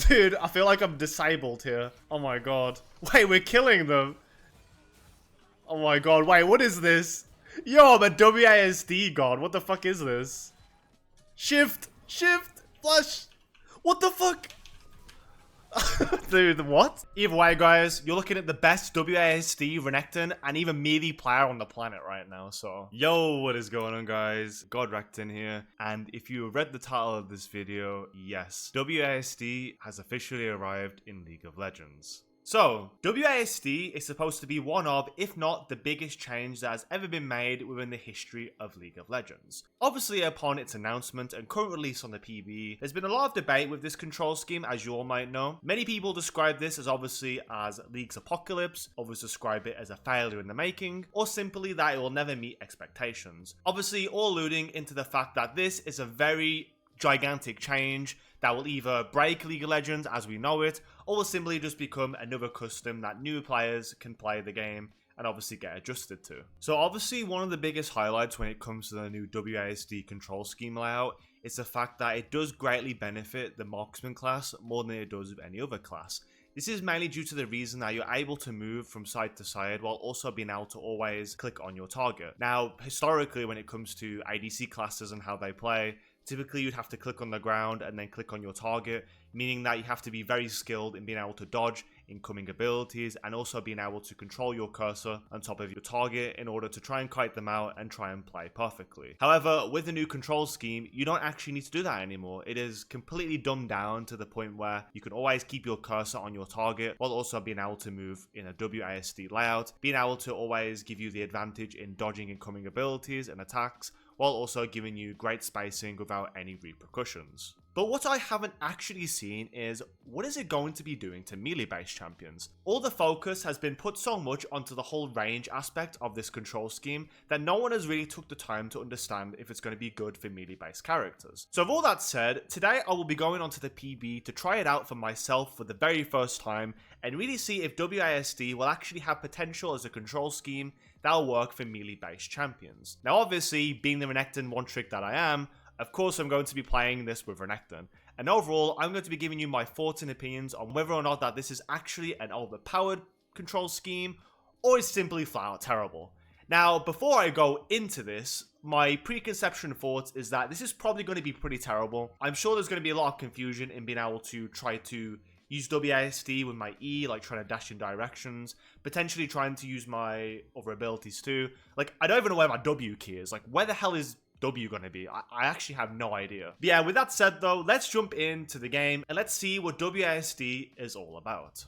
Dude, I feel like I'm disabled here. Oh my god. Wait, we're killing them. Oh my god, wait, what is this? Yo, I'm a WASD god. What the fuck is this? Shift! Shift! Flush! What the fuck? Dude, what? Either way, guys, you're looking at the best WASD, Renekton, and even melee player on the planet right now, so. Yo, what is going on, guys? Godrekton here, and if you read the title of this video, yes, WASD has officially arrived in League of Legends. So, WASD is supposed to be one of, if not the biggest change that has ever been made within the history of League of Legends. Obviously, upon its announcement and current release on the PB, there's been a lot of debate with this control scheme, as you all might know. Many people describe this as obviously as League's apocalypse, others describe it as a failure in the making, or simply that it will never meet expectations. Obviously, all alluding into the fact that this is a very gigantic change that will either break League of Legends as we know it, or will simply just become another custom that new players can play the game and obviously get adjusted to. So obviously one of the biggest highlights when it comes to the new WASD control scheme layout is the fact that it does greatly benefit the marksman class more than it does with any other class. This is mainly due to the reason that you're able to move from side to side while also being able to always click on your target. Now, historically, when it comes to ADC classes and how they play, typically you'd have to click on the ground and then click on your target, meaning that you have to be very skilled in being able to dodge incoming abilities and also being able to control your cursor on top of your target in order to try and kite them out and try and play perfectly. However, with the new control scheme, you don't actually need to do that anymore. It is completely dumbed down to the point where you can always keep your cursor on your target while also being able to move in a WASD layout, being able to always give you the advantage in dodging incoming abilities and attacks, while also giving you great spacing without any repercussions. But what I haven't actually seen is, what is it going to be doing to melee-based champions? All the focus has been put so much onto the whole range aspect of this control scheme that no one has really took the time to understand if it's going to be good for melee-based characters. So with all that said, today I will be going onto the PB to try it out for myself for the very first time and really see if WASD will actually have potential as a control scheme that'll work for melee-based champions. Now obviously, being the Renekton one trick that I am, of course I'm going to be playing this with Renekton. And overall, I'm going to be giving you my thoughts and opinions on whether or not that this is actually an overpowered control scheme, or is simply flat out terrible. Now, before I go into this, my preconception thoughts is that this is probably going to be pretty terrible. I'm sure there's going to be a lot of confusion in being able to try to use WASD with my E, like trying to dash in directions, potentially trying to use my other abilities too. Like, I don't even know where my W key is. Like, where the hell is W gonna be? I actually have no idea. But yeah, with that said though, let's jump into the game and let's see what WASD is all about.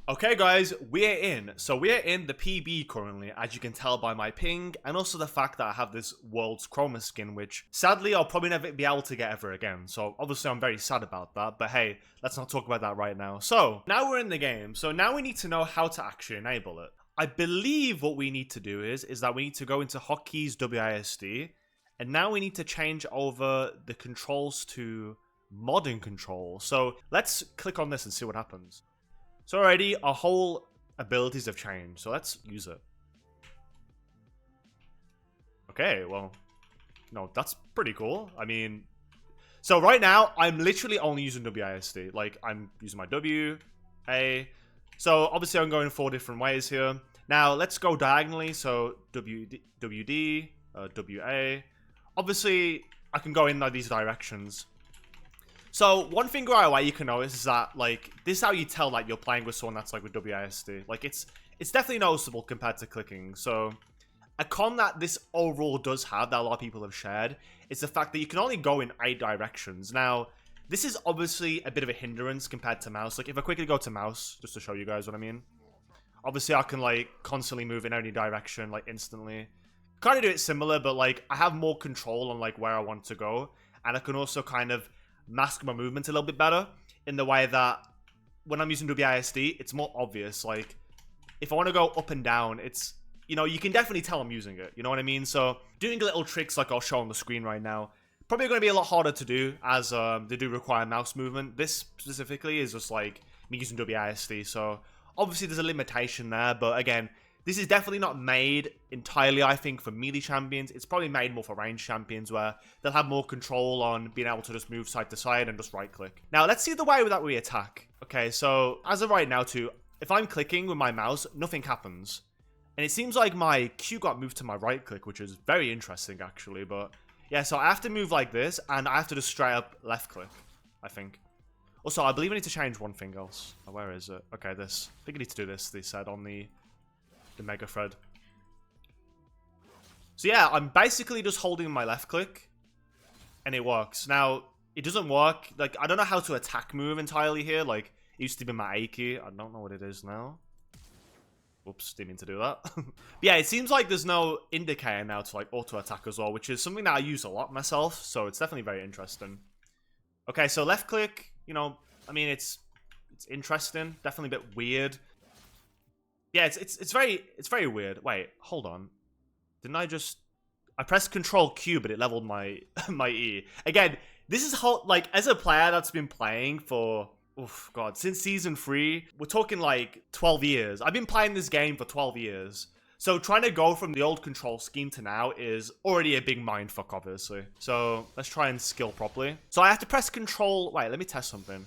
Okay guys, we're in. So we're in the PB currently, as you can tell by my ping, and also the fact that I have this World's Chroma skin, which sadly I'll probably never be able to get ever again. So obviously I'm very sad about that, but hey, let's not talk about that right now. So now we're in the game, so now we need to know how to actually enable it. I believe what we need to do is that we need to go into hotkeys WASD, and now we need to change over the controls to modern control. So let's click on this and see what happens. So already, our whole abilities have changed, so let's use it. Okay, well, no, that's pretty cool. I mean, so right now, I'm literally only using WASD. Like, I'm using my W, A. So obviously, I'm going 4 different ways here. Now, let's go diagonally, so WD, WA. Obviously, I can go in these directions. So, one thing right away you can notice is that, like, this is how you tell that you're playing with someone that's, like, with WASD. Like, it's definitely noticeable compared to clicking. So, a con that this overall does have that a lot of people have shared is the fact that you can only go in 8 directions. Now, this is obviously a bit of a hindrance compared to mouse. Like, if I quickly go to mouse, just to show you guys what I mean. Obviously, I can, like, constantly move in any direction, like, instantly. Kind of do it similar, but, like, I have more control on, like, where I want to go. And I can also kind of mask my movement a little bit better in the way that when I'm using WASD, it's more obvious. Like, if I want to go up and down, it's, you know, you can definitely tell I'm using it. You know what I mean? So doing little tricks like I'll show on the screen right now, probably going to be a lot harder to do as they do require mouse movement. This specifically is just like me using WASD. So obviously there's a limitation there, but again, This is definitely not made entirely, I think, for melee champions. It's probably made more for range champions where they'll have more control on being able to just move side to side and just right click. Now, let's see the way that we attack. Okay, so as of right now too, if I'm clicking with my mouse, nothing happens. And it seems like my Q got moved to my right click, which is very interesting actually, but yeah, so I have to move like this and I have to just straight up left click, I think. Also, I believe I need to change one thing else. Oh, where is it? Okay, this. I think I need to do this, they said on the mega thread. So yeah, I'm basically just holding my left click and it works. Now, it doesn't work. Like, I don't know how to attack move entirely here. Like, it used to be my A key. I don't know what it is now. Whoops, didn't mean to do that. But yeah, it seems like there's no indicator now to like auto attack as well, which is something that I use a lot myself. So it's definitely very interesting. Okay, so left click, you know, I mean, it's interesting. Definitely a bit weird. Yeah, it's very weird. Wait, hold on. Didn't I pressed Control Q, but it leveled my my E. Again, this is how, like, as a player that's been playing for, oof, God, since Season 3, we're talking like 12 years. I've been playing this game for 12 years. So trying to go from the old control scheme to now is already a big mindfuck, obviously. So let's try and skill properly. So I have to press Control. Wait, let me test something.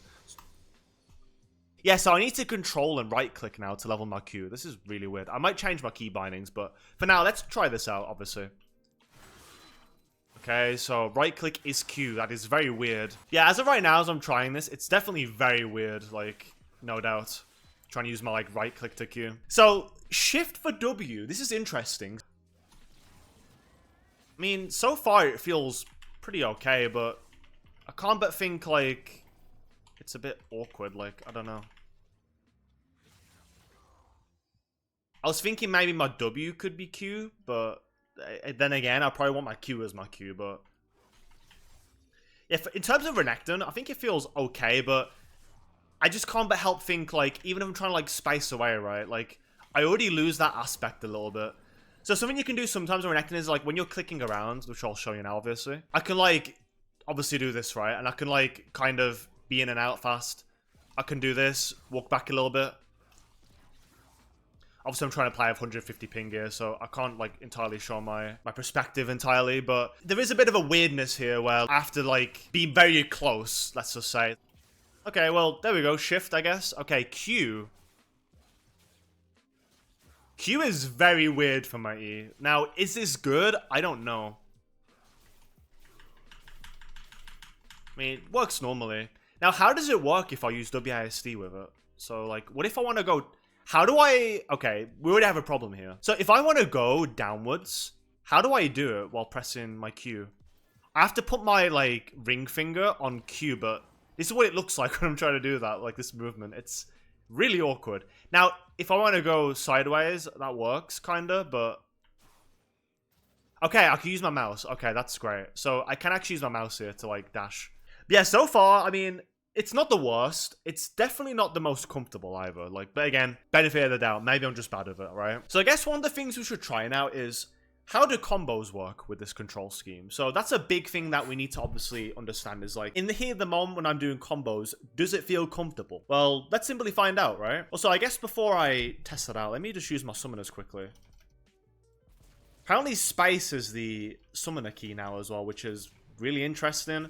Yeah, so I need to control and right click now to level my Q. This is really weird. I might change my key bindings, but for now, let's try this out, obviously. Okay, so right click is Q. That is very weird. Yeah, as of right now, as I'm trying this, it's definitely very weird, like, no doubt. Trying to use my, like, right click to Q. So, shift for W. This is interesting. I mean, so far it feels pretty okay, but I can't but think, like, it's a bit awkward, like, I don't know. I was thinking maybe my W could be Q, but then again, I probably want my Q as my Q, but yeah, in terms of Renekton, I think it feels okay, but I just can't but help think, like, even if I'm trying to, like, space away, right, like, I already lose that aspect a little bit. So something you can do sometimes with Renekton is, like, when you're clicking around, which I'll show you now, obviously, I can, like, obviously do this, right, and I can, like, kind of be in and out fast. I can do this, walk back a little bit. Obviously, I'm trying to play with 150 ping here, so I can't, like, entirely show my perspective entirely, but there is a bit of a weirdness here where I have to, like, be very close, let's just say. Okay, well, there we go. Shift, I guess. Okay, Q. Q is very weird for my E. Now, is this good? I don't know. I mean, it works normally. Now, how does it work if I use WASD with it? So, like, what if I want to go... How do I... Okay, we already have a problem here. So, if I want to go downwards, how do I do it while pressing my Q? I have to put my, like, ring finger on Q, but this is what it looks like when I'm trying to do that, like, this movement. It's really awkward. Now, if I want to go sideways, that works, kinda, but... Okay, I can use my mouse. Okay, that's great. So, I can actually use my mouse here to, like, dash. Yeah, so far, I mean... It's not the worst. It's definitely not the most comfortable either. Like, but again, benefit of the doubt. Maybe I'm just bad at it, right? So I guess one of the things we should try now is how do combos work with this control scheme? So that's a big thing that we need to obviously understand is like, in the heat of the moment when I'm doing combos, does it feel comfortable? Well, let's simply find out, right? Also, I guess before I test that out, let me just use my summoners quickly. Apparently space is the summoner key now as well, which is really interesting.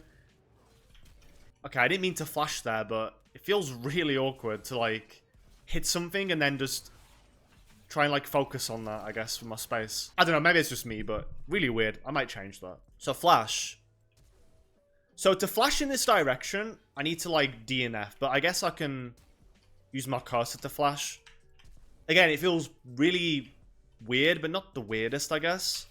Okay, I didn't mean to flash there, but it feels really awkward to, like, hit something and then just try and, like, focus on that, I guess, for my space. I don't know, maybe it's just me, but really weird. I might change that. So, flash. So, to flash in this direction, I need to, like, DNF, but I guess I can use my cursor to flash. Again, it feels really weird, but not the weirdest, I guess.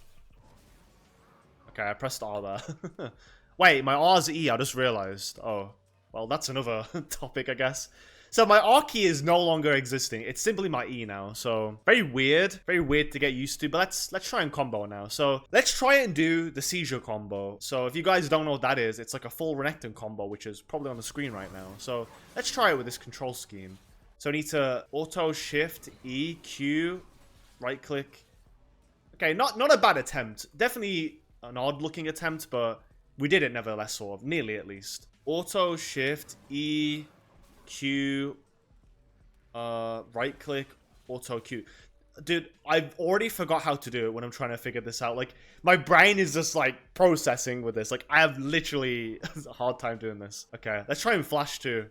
Okay, I pressed R there. Wait, my R's E, I just realized. Oh, well, that's another topic, I guess. So my R key is no longer existing. It's simply my E now. So very weird to get used to. But let's try and combo now. So let's try and do the seizure combo. So if you guys don't know what that is, it's like a full Renekton combo, which is probably on the screen right now. So let's try it with this control scheme. So I need to auto shift E Q, right click. Okay, not a bad attempt. Definitely an odd looking attempt, but we did it nevertheless, sort of. Nearly, at least. Auto, shift, E, Q, right-click, auto, Q. Dude, I've already forgot how to do it when I'm trying to figure this out. Like, my brain is just, like, processing with this. Like, I have literally a hard time doing this. Okay, let's try and flash too.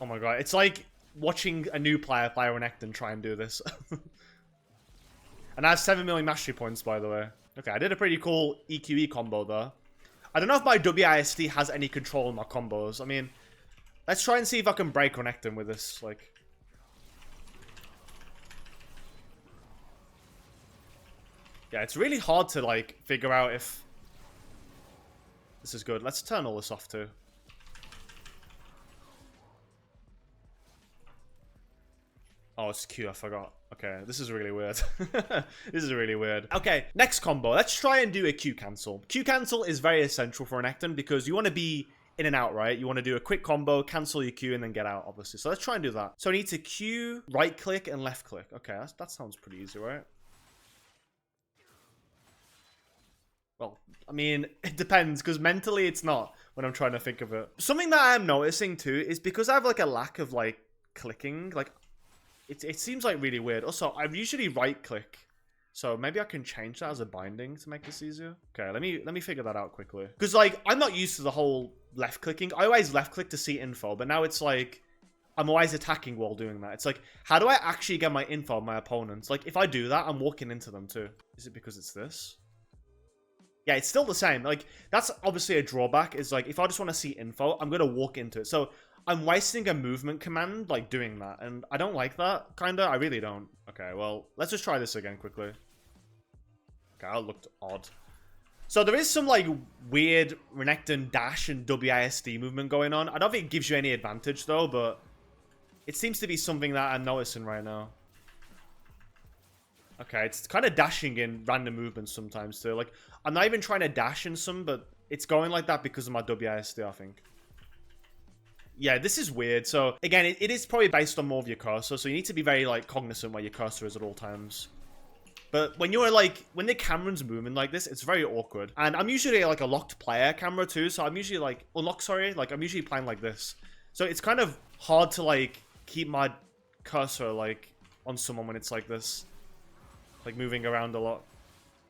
Oh my god, it's like watching a new player play Renekton try and do this. And I have 7 million mastery points, by the way. Okay, I did a pretty cool EQE combo, though. I don't know if my WASD has any control on my combos. I mean, let's try and see if I can break Renekton with this, like... Yeah, it's really hard to, like, figure out if... This is good. Let's turn all this off, too. Oh, it's Q, I forgot. Okay, this is really weird. This is really weird. Okay, next combo. Let's try and do a Q cancel. Q cancel is very essential for Renekton because you want to be in and out, right? You want to do a quick combo, cancel your Q, and then get out, obviously. So let's try and do that. So I need to Q, right click, and left click. Okay, that sounds pretty easy, right? Well, I mean, it depends, because mentally it's not when I'm trying to think of it. Something that I'm noticing, too, is because I have, like, a lack of, like, clicking, like, it seems, like, really weird. Also, I usually right-click, so maybe I can change that as a binding to make this easier. Okay, let me figure that out quickly. Because, like, I'm not used to the whole left-clicking. I always left-click to see info, but now it's, like, I'm always attacking while doing that. It's like, how do I actually get my info on my opponents? Like, if I do that, I'm walking into them, too. Is it because it's this? Yeah, it's still the same. Like, that's obviously a drawback, is like, if I just want to see info, I'm going to walk into it. So, I'm wasting a movement command, like, doing that. And I don't like that, kind of. I really don't. Okay, well, let's just try this again quickly. Okay, that looked odd. So, there is some, like, weird Renekton dash and WASD movement going on. I don't think it gives you any advantage, though, but it seems to be something that I'm noticing right now. Okay, it's kind of dashing in random movements sometimes, too. Like, I'm not even trying to dash in some, but it's going like that because of my WASD, I think. Yeah, this is weird. So, again, it is probably based on more of your cursor, so you need to be very, like, cognizant where your cursor is at all times. But when you're, like, when the camera's moving like this, it's very awkward. And I'm usually, like, a locked player camera, too, so I'm usually, like, unlocked, sorry. Like, I'm usually playing like this. So, it's kind of hard to, like, keep my cursor, like, on someone when it's like this. Like, moving around a lot.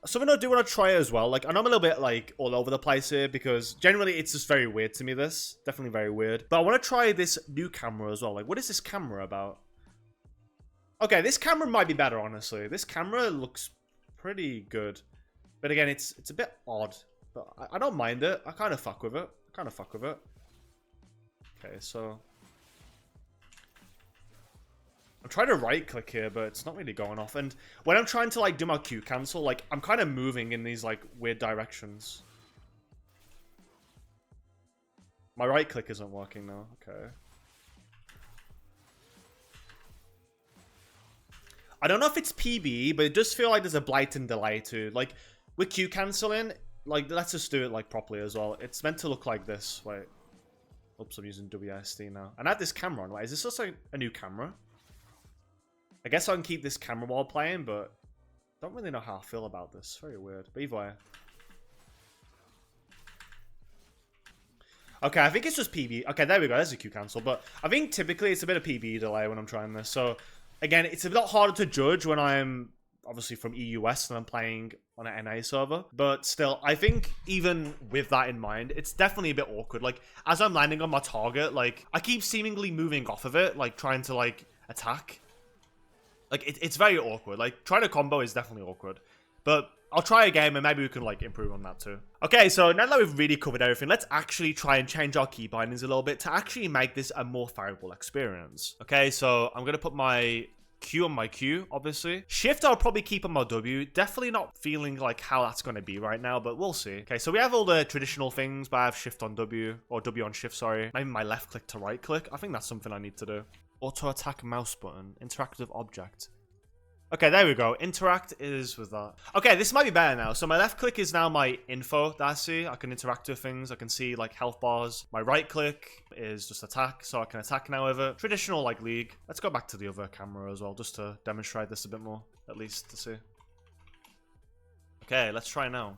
Something I do want to try as well. Like, I know I'm a little bit, like, all over the place here because generally it's just very weird to me, this. Definitely very weird. But I want to try this new camera as well. Like, what is this camera about? Okay, this camera might be better, honestly. This camera looks pretty good. But again, it's a bit odd. But I don't mind it. I kind of fuck with it. Okay, so... I'm trying to right click here, but it's not really going off. And when I'm trying to, like, do my Q cancel, like, I'm kind of moving in these, like, weird directions. My right click isn't working now. Okay. I don't know if it's PB, but it does feel like there's a blatant delay too. Like, with Q canceling, like, let's just do it, like, properly as well. It's meant to look like this. Wait. Oops, I'm using WSD now. And I have this camera on. Wait, is this just, like, a new camera? I guess I can keep this camera while playing, but I don't really know how I feel about this. Very weird. But either way. Okay, I think it's just PB. Okay, there we go. There's a Q cancel. But I think typically it's a bit of PB delay when I'm trying this. So, again, it's a lot harder to judge when I'm obviously from EU West and I'm playing on an NA server. But still, I think even with that in mind, it's definitely a bit awkward. Like, as I'm landing on my target, like, I keep seemingly moving off of it, like, trying to, like, attack. Like, it's very awkward. Like, trying to combo is definitely awkward. But I'll try a game and maybe we can, like, improve on that too. Okay, so now that we've really covered everything, let's actually try and change our key bindings a little bit to actually make this a more favorable experience. Okay, so I'm going to put my Q on my Q, obviously. Shift I'll probably keep on my W. Definitely not feeling like how that's going to be right now, but we'll see. Okay, so we have all the traditional things, but I have Shift on W, or W on Shift, sorry. Maybe my left click to right click. I think that's something I need to do. Auto attack mouse button. Interactive object. Okay, there we go. Interact is with that. Okay, this might be better now. So my left click is now my info that I see. I can interact with things. I can see, like, health bars. My right click is just attack, so I can attack now with it. Traditional, like, League. Let's go back to the other camera as well, just to demonstrate this a bit more, at least to see. Okay, let's try now.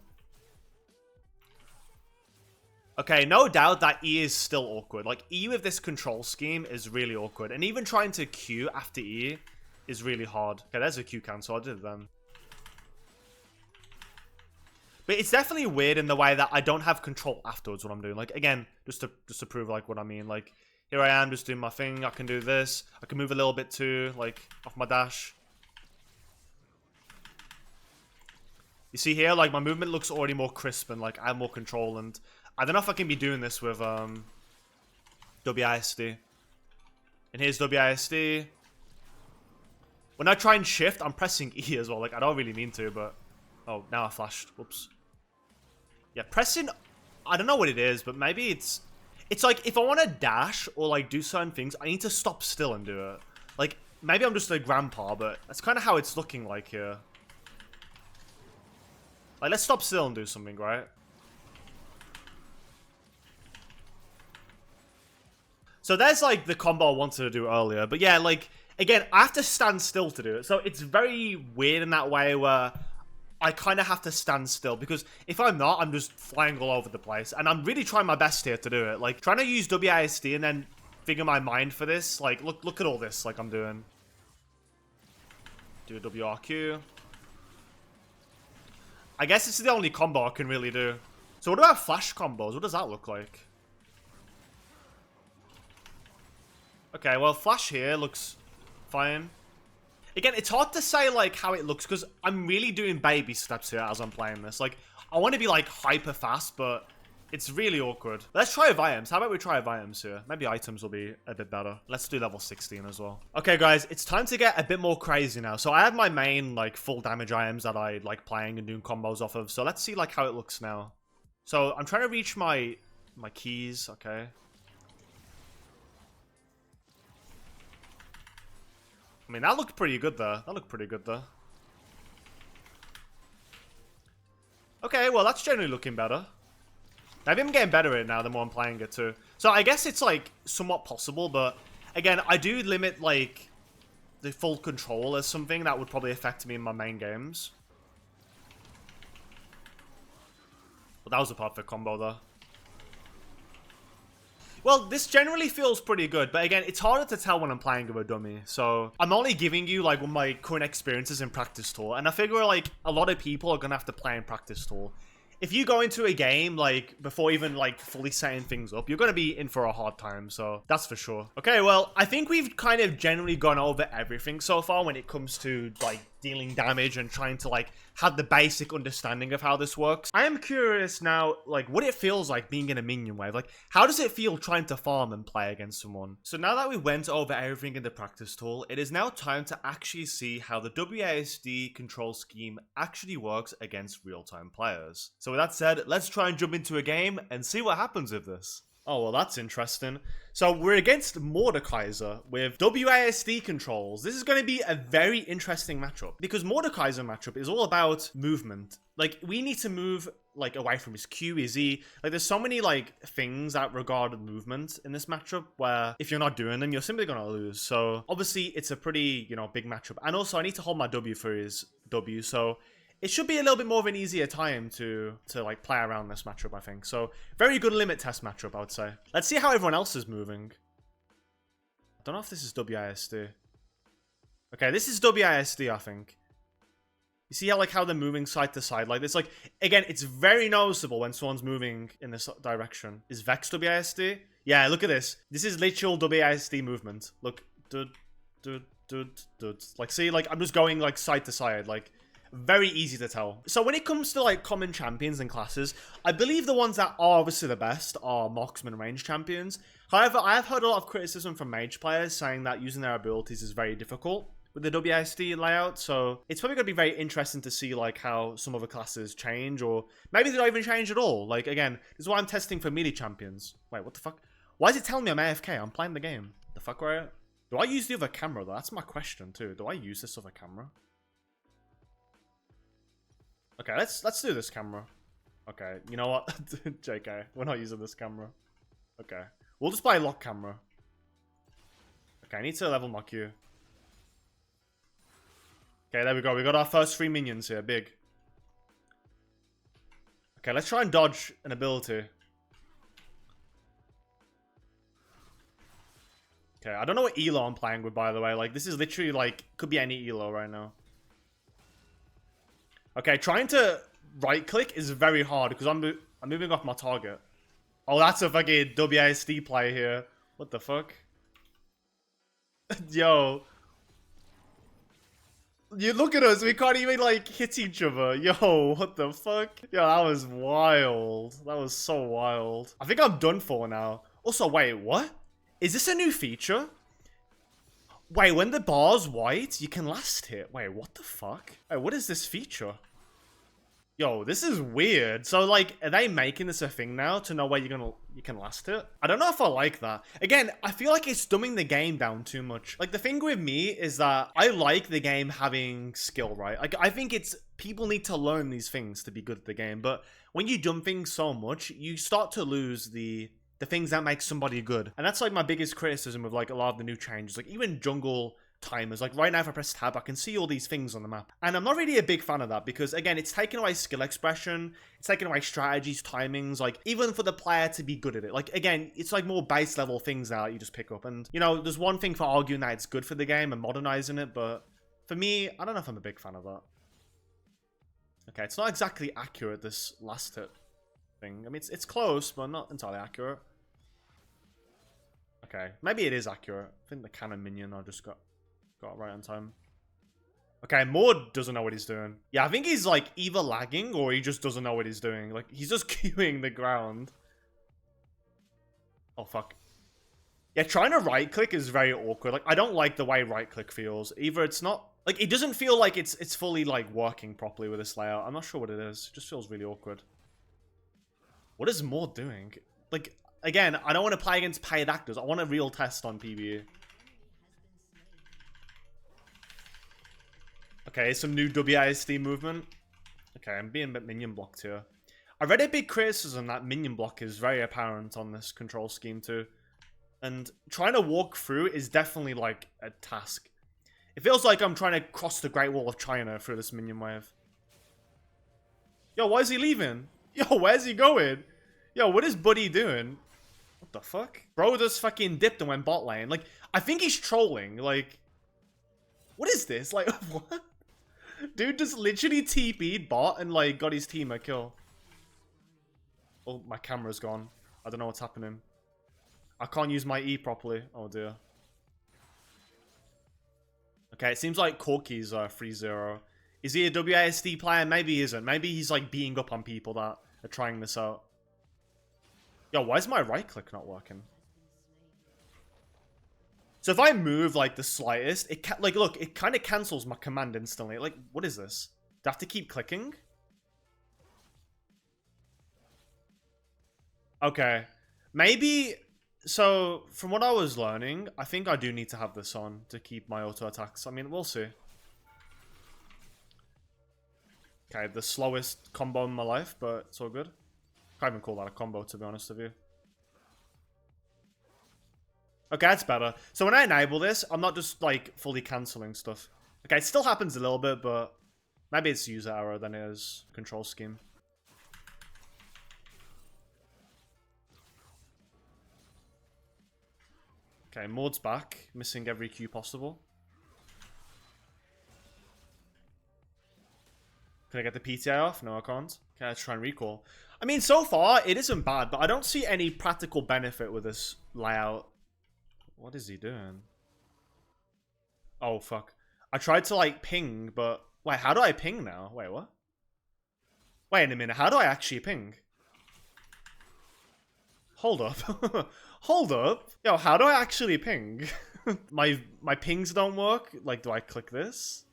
Okay, no doubt that E is still awkward. Like, E with this control scheme is really awkward. And even trying to Q after E is really hard. Okay, there's a Q cancel. I did it then. But it's definitely weird in the way that I don't have control afterwards what I'm doing. Like, again, just to prove, like, what I mean. Like, here I am just doing my thing. I can do this. I can move a little bit too, like, off my dash. You see here, like, my movement looks already more crisp and, like, I have more control. And I don't know if I can be doing this with WASD. And here's WASD. When I try and shift, I'm pressing E as well. Like, I don't really mean to, but... Oh, now I flashed. Whoops. Yeah, pressing... I don't know what it is, but maybe it's... It's like, if I want to dash or, like, do certain things, I need to stop still and do it. Like, maybe I'm just a grandpa, but that's kind of how it's looking like here. Like, let's stop still and do something, right? So there's, like, the combo I wanted to do earlier. But yeah, like, again, I have to stand still to do it. So it's very weird in that way where... I kind of have to stand still because if I'm not, I'm just flying all over the place. And I'm really trying my best here to do it. Like, trying to use WASD and then figure my mind for this. Like, look at all this, like, I'm doing. Do a WRQ. I guess this is the only combo I can really do. So what about flash combos? What does that look like? Okay, well, flash here looks fine. Again, it's hard to say, like, how it looks, because I'm really doing baby steps here as I'm playing this. Like, I want to be, like, hyper fast, but it's really awkward. Let's try items. How about we try items here? Maybe items will be a bit better. Let's do level 16 as well. Okay, guys, it's time to get a bit more crazy now. So I have my main, like, full damage items that I like playing and doing combos off of. So let's see, like, how it looks now. So I'm trying to reach my keys, okay. I mean, that looked pretty good there. That looked pretty good there. Okay, well, that's generally looking better. Maybe I'm getting better at it now the more I'm playing it too. So I guess it's, like, somewhat possible, but again, I do limit, like, the full control as something that would probably affect me in my main games. But that was a perfect combo there. Well, this generally feels pretty good, but again, it's harder to tell when I'm playing with a dummy. So I'm only giving you, like, my current experiences in Practice Tour, and I figure, like, a lot of people are gonna have to play in Practice Tour. If you go into a game, like, before even, like, fully setting things up, you're gonna be in for a hard time, so that's for sure. Okay, well, I think we've kind of generally gone over everything so far when it comes to, like, dealing damage and trying to, like, have the basic understanding of how this works. I am curious now, like, what it feels like being in a minion wave. Like, how does it feel trying to farm and play against someone? So now that we went over everything in the practice tool, it is now time to actually see how the WASD control scheme actually works against real-time players. So with that said, let's try and jump into a game and see what happens with this. Oh, well, that's interesting. So we're against Mordekaiser with WASD controls. This is going to be a very interesting matchup because Mordekaiser matchup is all about movement. Like, we need to move, like, away from his Q, his E. Like, there's so many, like, things that regard movement in this matchup where if you're not doing them, you're simply going to lose. So obviously, it's a pretty, you know, big matchup. And also, I need to hold my W for his W. So it should be a little bit more of an easier time to like play around this matchup, I think. So very good limit test matchup, I would say. Let's see how everyone else is moving. I don't know if this is WASD. Okay, this is WASD, I think. You see how, like, how they're moving side to side like this? Like, again, it's very noticeable when someone's moving in this direction. Is Vex WASD? Yeah, look at this. This is literal WASD movement. Look. Like, see, like, I'm just going, like, side to side, like, very easy to tell. So when it comes to, like, common champions and classes, I believe the ones that are obviously the best are marksman range champions. However, I have heard a lot of criticism from mage players saying that using their abilities is very difficult with the WASD layout, so it's probably going to be very interesting to see, like, how some other classes change, or maybe they don't even change at all. Like, again, this is why I'm testing for melee champions. Wait, what the fuck? Why is it telling me I'm AFK? I'm playing the game. The fuck, right? Do I use the other camera, though? That's my question, too. Do I use this other camera? Okay, let's do this camera. Okay, you know what? JK, we're not using this camera. Okay, we'll just buy a lock camera. Okay, I need to level my Q. Okay, there we go. We got our first 3 minions here. Big. Okay, let's try and dodge an ability. Okay, I don't know what elo I'm playing with, by the way. Like, this is literally, like, could be any elo right now. Okay, trying to right-click is very hard because I'm moving off my target. Oh, that's a fucking WASD play here. What the fuck? Yo. You look at us, we can't even, like, hit each other. Yo, what the fuck? Yo, that was wild. That was so wild. I think I'm done for now. Also, wait, what? Is this a new feature? Wait, when the bar's white, you can last hit. Wait, what the fuck? Wait, what is this feature? Yo, this is weird. So, like, are they making this a thing now to know where you can last it? I don't know if I like that. Again, I feel like it's dumbing the game down too much. Like, the thing with me is that I like the game having skill, right? Like, I think it's people need to learn these things to be good at the game. But when you dumb things so much, you start to lose the things that make somebody good. And that's like my biggest criticism of like a lot of the new changes. Like even jungle timers, like right now if I press tab, I can see all these things on the map. And I'm not really a big fan of that because again, it's taken away skill expression, it's taken away strategies, timings, like even for the player to be good at it. Like again, it's like more base level things now that you just pick up. And you know, there's one thing for arguing that it's good for the game and modernizing it, but for me, I don't know if I'm a big fan of that. Okay, it's not exactly accurate, this last hit thing. I mean, it's close, but not entirely accurate. Okay, maybe it is accurate. I think the cannon minion I just got right on time. Okay, Morde doesn't know what he's doing. Yeah, I think he's like either lagging or he just doesn't know what he's doing. Like, he's just queuing the ground. Oh, fuck. Yeah, trying to right-click is very awkward. Like, I don't like the way right-click feels. Either it's not... Like, it doesn't feel like it's fully, like, working properly with this layout. I'm not sure what it is. It just feels really awkward. What is Morde doing? Like... Again, I don't want to play against paid actors. I want a real test on PvE. Okay, some new WASD movement. Okay, I'm being a bit minion blocked here. I read a big criticism that minion block is very apparent on this control scheme too. And trying to walk through is definitely like a task. It feels like I'm trying to cross the Great Wall of China through this minion wave. Yo, why is he leaving? Yo, where's he going? Yo, what is Buddy doing? What the fuck? Bro just fucking dipped and went bot lane. Like, I think he's trolling. Like, what is this? Like, what? Dude just literally TP'd bot and, like, got his team a kill. Oh, my camera's gone. I don't know what's happening. I can't use my E properly. Oh, dear. Okay, it seems like Corky's 3-0. Is he a WASD player? Maybe he isn't. Maybe he's, like, beating up on people that are trying this out. Yo, why is my right click not working? So if I move like the slightest, it like look, it kind of cancels my command instantly. Like, what is this? Do I have to keep clicking? Okay, maybe. So from what I was learning, I think I do need to have this on to keep my auto attacks. I mean, we'll see. Okay, the slowest combo in my life, but it's all good. Can't even call that a combo, to be honest with you. Okay, that's better. So when I enable this, I'm not just, like, fully cancelling stuff. Okay, it still happens a little bit, but maybe it's user error than it is control scheme. Okay, Morde's back. Missing every Q possible. Can I get the PTI off? No, I can't. Okay, let's try and recall. I mean, so far, it isn't bad, but I don't see any practical benefit with this layout. What is he doing? Oh, fuck. I tried to, like, ping, but... Wait, how do I ping now? Wait, what? Wait a minute, how do I actually ping? Hold up. Hold up. Yo, how do I actually ping? my pings don't work? Like, do I click this?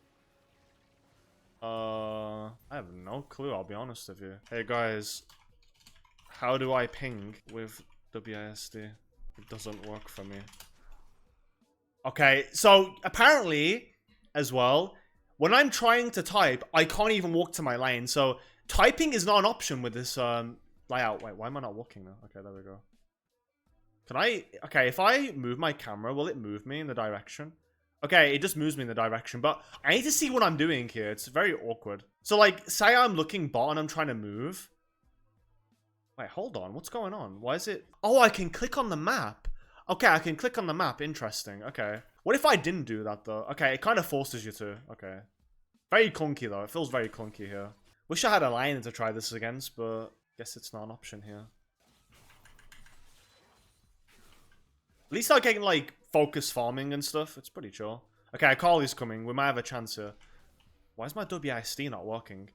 I have no clue, I'll be honest with you. Hey guys, how do I ping with WASD? It doesn't work for me. Okay, so apparently, as well, when I'm trying to type, I can't even walk to my lane. So typing is not an option with this layout. Wait, why am I not walking now? Okay, there we go. Can I... Okay, if I move my camera, will it move me in the direction? Okay, it just moves me in the direction, but I need to see what I'm doing here. It's very awkward. So, like, say I'm looking bot and I'm trying to move. Wait, hold on. What's going on? Why is it... Oh, I can click on the map. Okay, I can click on the map. Interesting. Okay. What if I didn't do that, though? Okay, it kind of forces you to. Okay. Very clunky, though. It feels very clunky here. Wish I had a lion to try this against, but guess it's not an option here. At least I'm getting, like, focus farming and stuff. It's pretty chill. Okay, Akali's coming. We might have a chance here. Why is my WASD not working?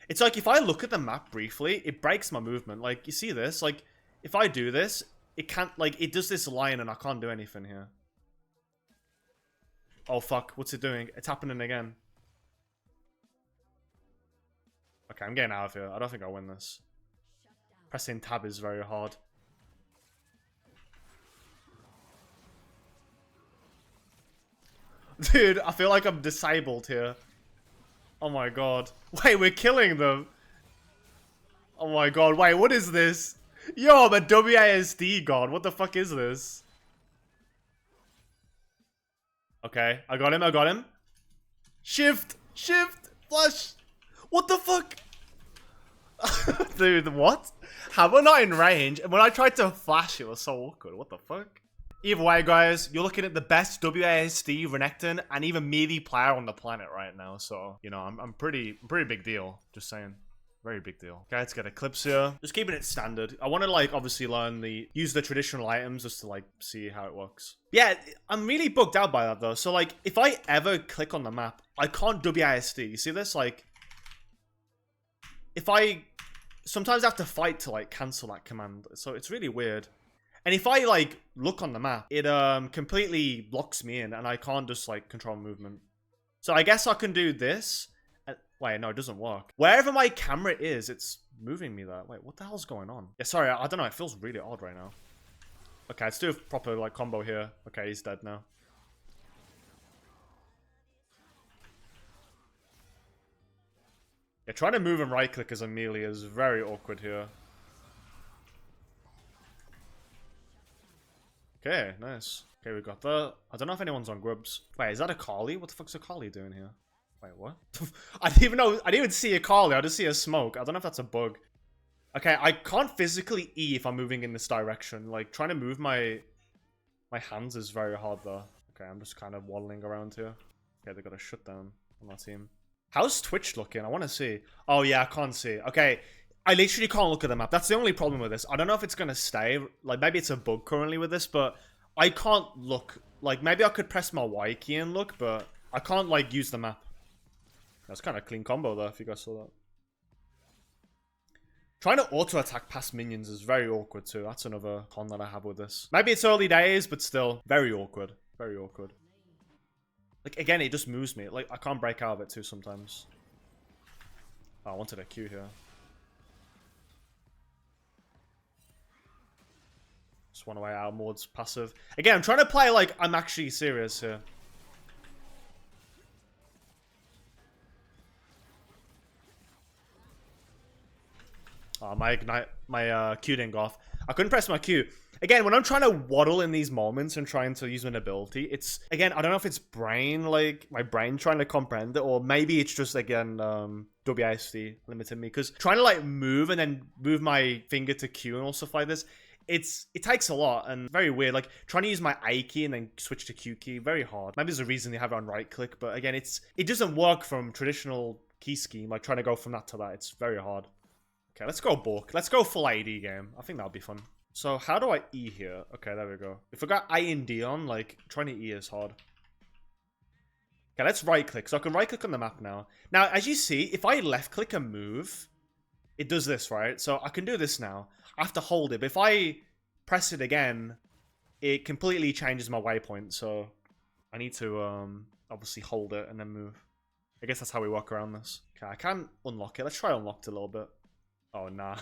It's like, if I look at the map briefly, it breaks my movement. Like, you see this? Like, if I do this, it can't, like, it does this line and I can't do anything here. Oh, fuck. What's it doing? It's happening again. Okay, I'm getting out of here. I don't think I'll win this. Pressing tab is very hard. Dude, I feel like I'm disabled here. Oh my god. Wait, we're killing them. Oh my god. Wait, what is this? Yo, I'm a WASD god. What the fuck is this? Okay, I got him. I got him. Shift. Shift. Flash. What the fuck? Dude, what? How am I not in range? And when I tried to flash, it was so awkward. What the fuck? Either way, guys, you're looking at the best WASD, Renekton, and even melee player on the planet right now. So, you know, I'm pretty big deal. Just saying. Very big deal. Okay, let's get a clips here. Just keeping it standard. I want to, like, obviously use the traditional items just to, like, see how it works. Yeah, I'm really bugged out by that, though. So, like, if I ever click on the map, I can't WASD. You see this? Like, if I sometimes have to fight to, like, cancel that command. So it's really weird. And if I, like, look on the map, it completely locks me in and I can't just, like, control movement. So I guess I can do this. Wait, no, it doesn't work. Wherever my camera is, it's moving me there. Wait, what the hell's going on? Yeah, sorry, I don't know. It feels really odd right now. Okay, let's do a proper, like, combo here. Okay, he's dead now. Yeah, trying to move and right-click as a melee is very awkward here. Okay, nice. Okay, we got that. I don't know if anyone's on grubs. Wait, is that a Akali? What the fuck's a Akali doing here? Wait, what? I didn't even know. I didn't even see a Akali. I just see a smoke. I don't know if that's a bug. Okay, I can't physically E if I'm moving in this direction. Like, trying to move my hands is very hard, though. Okay, I'm just kind of waddling around here. Okay, they got a shutdown on that team. How's Twitch looking? I want to see. Oh, yeah, I can't see. Okay, I literally can't look at the map. That's the only problem with this. I don't know if it's going to stay. Like, maybe it's a bug currently with this, but I can't look. Like, maybe I could press my Y key and look, but I can't, like, use the map. That's kind of a clean combo, though, if you guys saw that. Trying to auto-attack past minions is very awkward, too. That's another con that I have with this. Maybe it's early days, but still. Very awkward. Very awkward. Like, again, it just moves me. Like, I can't break out of it, too, sometimes. Oh, I wanted a Q here. Just one away out. Morde's passive. Again, I'm trying to play like I'm actually serious here. Oh, my Q didn't go off. I couldn't press my Q. Again, when I'm trying to waddle in these moments and trying to use an ability, it's, again, I don't know if it's brain, like, my brain trying to comprehend it, or maybe it's just, again, WASD limiting me, because trying to, like, move and then move my finger to Q and all stuff like this, it takes a lot, and very weird. Like, trying to use my A key and then switch to Q key, very hard. Maybe there's a reason they have it on right click, but again, it doesn't work from traditional key scheme, like, trying to go from that to that, it's very hard. Okay, let's go bulk. Let's go full AD game. I think that'll be fun. So, how do I E here? Okay, there we go. If I got I and D on, like, trying to E is hard. Okay, let's right-click. So, I can right-click on the map now. Now, as you see, if I left-click and move, it does this, right? So, I can do this now. I have to hold it. But if I press it again, it completely changes my waypoint. So, I need to, obviously, hold it and then move. I guess that's how we work around this. Okay, I can unlock it. Let's try unlocked a little bit. Oh, nah.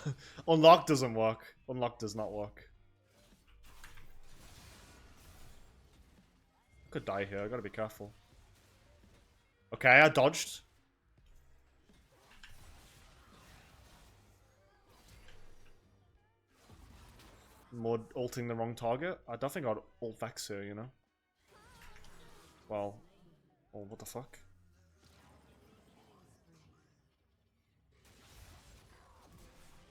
Unlock doesn't work. Unlock does not work. Could die here. I gotta be careful. Okay, I dodged. More ulting the wrong target. I don't think I'd ult Vex here, you know? Well. Oh, what the fuck?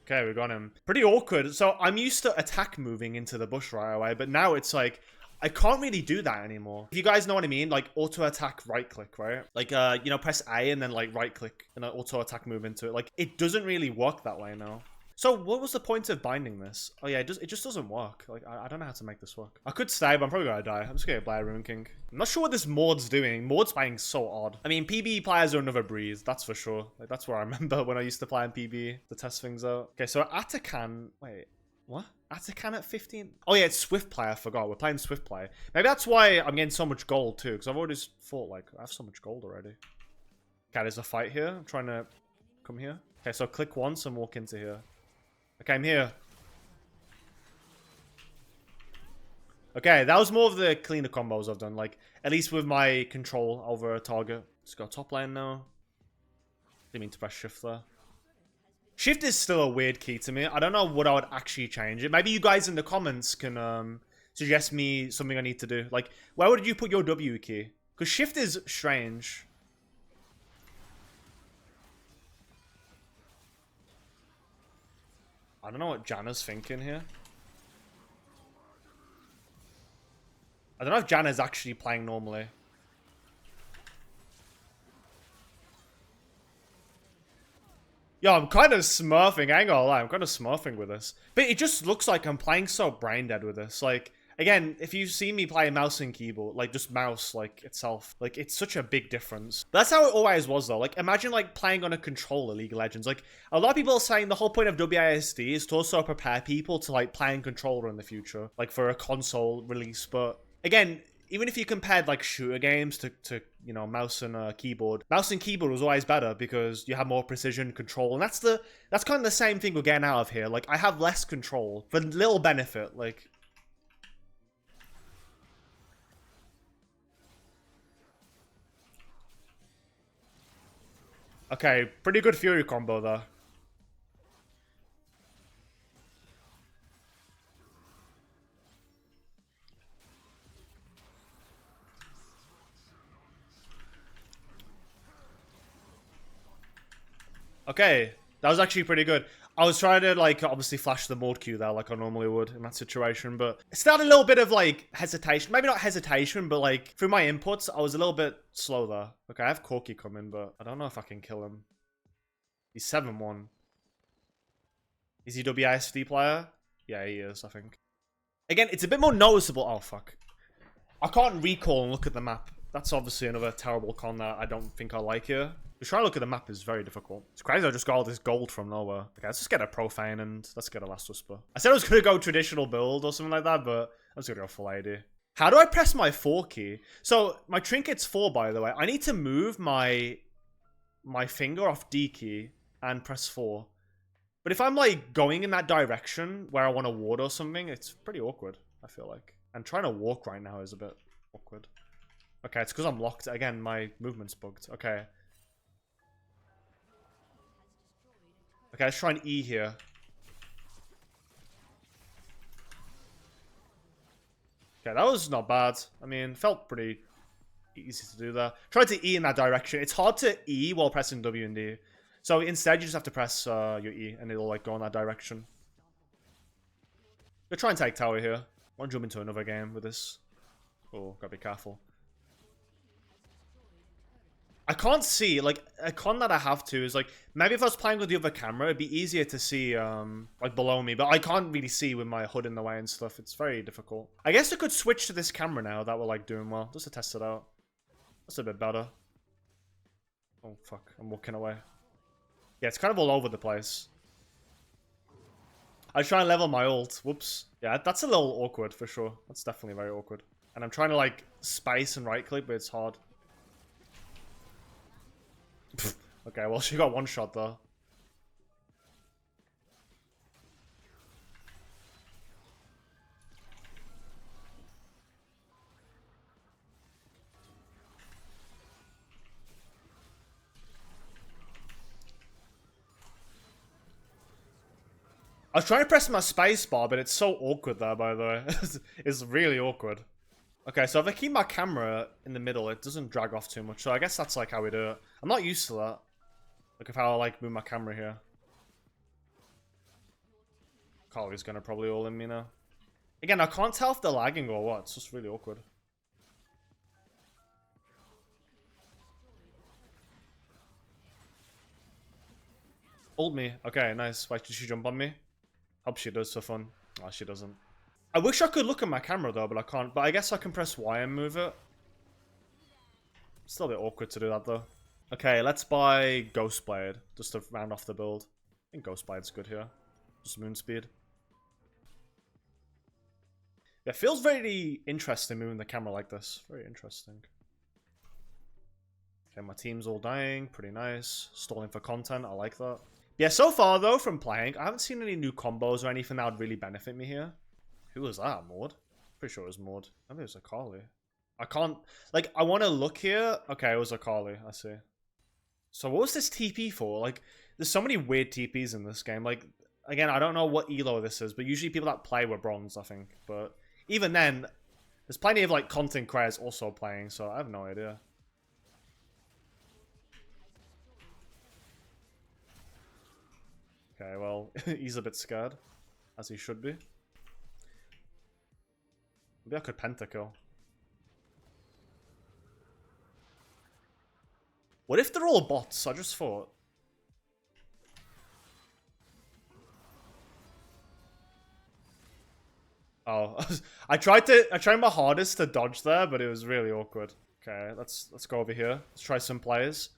Okay, we got him. Pretty awkward. So I'm used to attack moving into the bush right away, but now it's like, I can't really do that anymore. If you guys know what I mean, like auto attack right click, right? Like, you know, press A and then like right click and then auto attack move into it. Like, it doesn't really work that way now. So what was the point of binding this? Oh yeah, it just doesn't work. Like, I don't know how to make this work. I could stay, but I'm probably gonna die. I'm just gonna play Rune King. I'm not sure what this Morde's doing. Morde's playing so odd. I mean, PB players are another breed, that's for sure. Like, that's where I remember when I used to play in PB to test things out. Okay, so Atakan, wait, what? Atakan at 15? Oh yeah, it's Swift play, I forgot. We're playing Swift play. Maybe that's why I'm getting so much gold too, because I've already thought, like, I have so much gold already. Okay, there's a fight here. I'm trying to come here. Okay, so click once and walk into here. Okay, I'm here. Okay, that was more of the cleaner combos I've done. Like, at least with my control over a target. Let's go top lane now. Didn't mean to press shift there. Shift is still a weird key to me. I don't know what I would actually change it. Maybe you guys in the comments can suggest me something I need to do. Like, where would you put your W key? Because shift is strange. I don't know what Janna's thinking here. I don't know if Janna's actually playing normally. Yo, I'm kind of smurfing. I ain't gonna lie, I'm kind of smurfing with this. But it just looks like I'm playing so brain dead with this. Like, again, if you see me play mouse and keyboard, like just mouse, like itself, like it's such a big difference. But that's how it always was though. Like imagine like playing on a controller, League of Legends. Like a lot of people are saying the whole point of WASD is to also prepare people to like play in controller in the future, like for a console release. But again, even if you compared like shooter games to you know, mouse and keyboard was always better because you have more precision control, and that's kind of the same thing we're getting out of here. Like I have less control for little benefit, like. Okay, pretty good Fury combo there. Okay, that was actually pretty good. I was trying to, like, obviously flash the Morde Q there like I normally would in that situation, but it started a little bit of, like, hesitation. Maybe not hesitation, but, like, through my inputs, I was a little bit slow there. Okay, I have Corki coming, but I don't know if I can kill him. He's 7-1. Is he WASD player? Yeah, he is, I think. Again, it's a bit more noticeable. Oh, fuck. I can't recall and look at the map. That's obviously another terrible con that I don't think I like here. Just trying to look at the map is very difficult. It's crazy I just got all this gold from nowhere. Okay, let's just get a Profane and let's get a Last Whisper. I said I was going to go traditional build or something like that, but I'm just going to go full AD. How do I press my 4 key? So, my trinket's 4, by the way. I need to move my finger off D key and press 4. But if I'm, like, going in that direction where I want to ward or something, it's pretty awkward, I feel like. And trying to walk right now is a bit awkward. Okay, it's because I'm locked. Again, my movement's bugged. Okay. Okay, let's try an E here. Okay, that was not bad. I mean, felt pretty easy to do that. Tried to E in that direction. It's hard to E while pressing W and D. So instead, you just have to press your E, and it'll like go in that direction. We'll try and take tower here. I want to jump into another game with this. Oh, gotta be careful. I can't see, like, a con that I have to is, like, maybe if I was playing with the other camera, it'd be easier to see, like, below me. But I can't really see with my hood in the way and stuff. It's very difficult. I guess I could switch to this camera now that we're, like, doing well. Just to test it out. That's a bit better. Oh, fuck. I'm walking away. Yeah, it's kind of all over the place. I try and level my ult. Whoops. Yeah, that's a little awkward, for sure. That's definitely very awkward. And I'm trying to, like, space and right-click, but it's hard. Okay, well, she got one shot though. I was trying to press my space bar, but it's so awkward there, by the way. It's really awkward. Okay, so if I keep my camera in the middle, it doesn't drag off too much. So I guess that's like how we do it. I'm not used to that. Look at how I like move my camera here. Carly's gonna probably all in me now. Again, I can't tell if they're lagging or what. It's just really awkward. Ult me. Okay, nice. Why did she jump on me? Hope she does for fun. Oh, she doesn't. I wish I could look at my camera though, but I can't. But I guess I can press Y and move it. Still a bit awkward to do that though. Okay, let's buy Ghost Blade just to round off the build. I think Ghost Blade's good here. Just moon speed. Yeah, it feels very interesting moving the camera like this. Very interesting. Okay, my team's all dying. Pretty nice. Stalling for content. I like that. Yeah, so far though, from playing, I haven't seen any new combos or anything that would really benefit me here. Who was that? Morde? Pretty sure it was Morde. Maybe it was Akali. I can't... Like, I want to look here. Okay, it was Akali. I see. So what was this TP for? Like, there's so many weird TPs in this game. Like, again, I don't know what elo this is, but usually people that play were bronze, I think. But even then, there's plenty of, like, content creators also playing, so I have no idea. Okay, well, he's a bit scared, as he should be. Maybe I could pentakill. What if they're all bots? I just thought. Oh, I tried my hardest to dodge there, but it was really awkward. Okay, let's go over here. Let's try some players.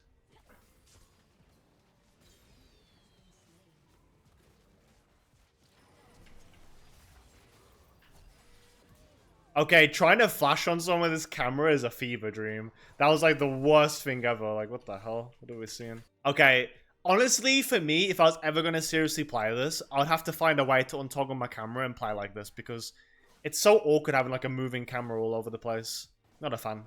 Okay, trying to flash on someone with this camera is a fever dream. That was like the worst thing ever. Like, what the hell? What are we seeing? Okay, honestly, for me, if I was ever going to seriously play this, I would have to find a way to untoggle my camera and play like this because it's so awkward having like a moving camera all over the place. Not a fan.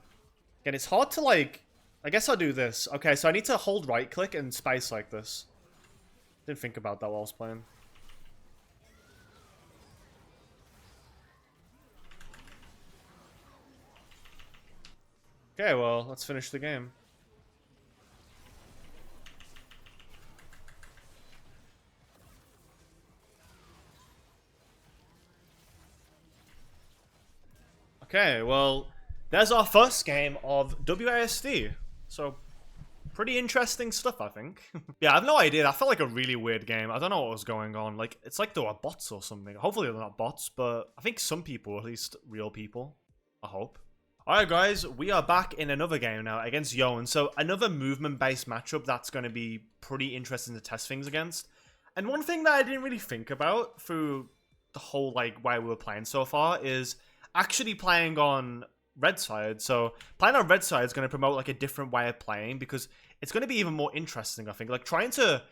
Again, it's hard to like... I guess I'll do this. Okay, so I need to hold right click and space like this. Didn't think about that while I was playing. Okay, well, let's finish the game. Okay, well, there's our first game of WASD. So, pretty interesting stuff, I think. Yeah, I have no idea. That felt like a really weird game. I don't know what was going on. Like, it's like there were bots or something. Hopefully they're not bots, but I think some people, at least real people, I hope. Alright guys, we are back in another game now against Yone. So another movement-based matchup that's going to be pretty interesting to test things against. And one thing that I didn't really think about through the whole like way we were playing so far is actually playing on red side. So playing on red side is going to promote like a different way of playing because it's going to be even more interesting, I think. Like trying to